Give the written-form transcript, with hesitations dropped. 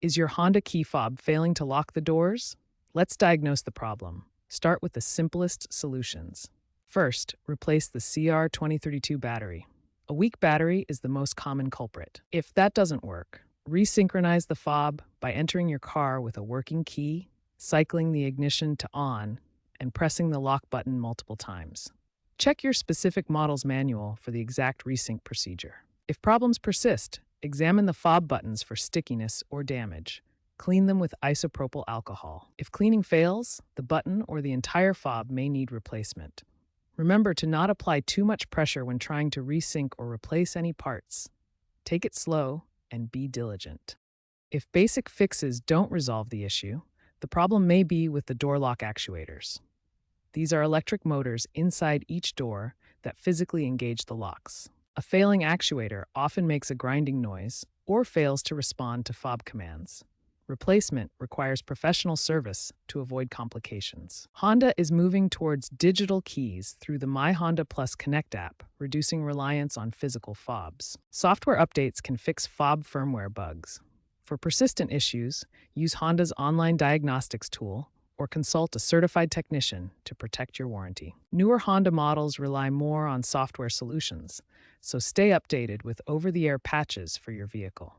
Is your Honda key fob failing to lock the doors? Let's diagnose the problem. Start with the simplest solutions. First, replace the CR2032 battery. A weak battery is the most common culprit. If that doesn't work, resynchronize the fob by entering your car with a working key, cycling the ignition to on, and pressing the lock button multiple times. Check your specific model's manual for the exact resync procedure. If problems persist, examine the fob buttons for stickiness or damage. Clean them with isopropyl alcohol. If cleaning fails, the button or the entire fob may need replacement. Remember to not apply too much pressure when trying to resync or replace any parts. Take it slow and be diligent. If basic fixes don't resolve the issue, the problem may be with the door lock actuators. These are electric motors inside each door that physically engage the locks. A failing actuator often makes a grinding noise or fails to respond to fob commands. Replacement requires professional service to avoid complications. Honda is moving towards digital keys through the My Honda Plus Connect app, reducing reliance on physical fobs. Software updates can fix fob firmware bugs. For persistent issues, use Honda's online diagnostics tool or consult a certified technician to protect your warranty. Newer Honda models rely more on software solutions, so stay updated with over-the-air patches for your vehicle.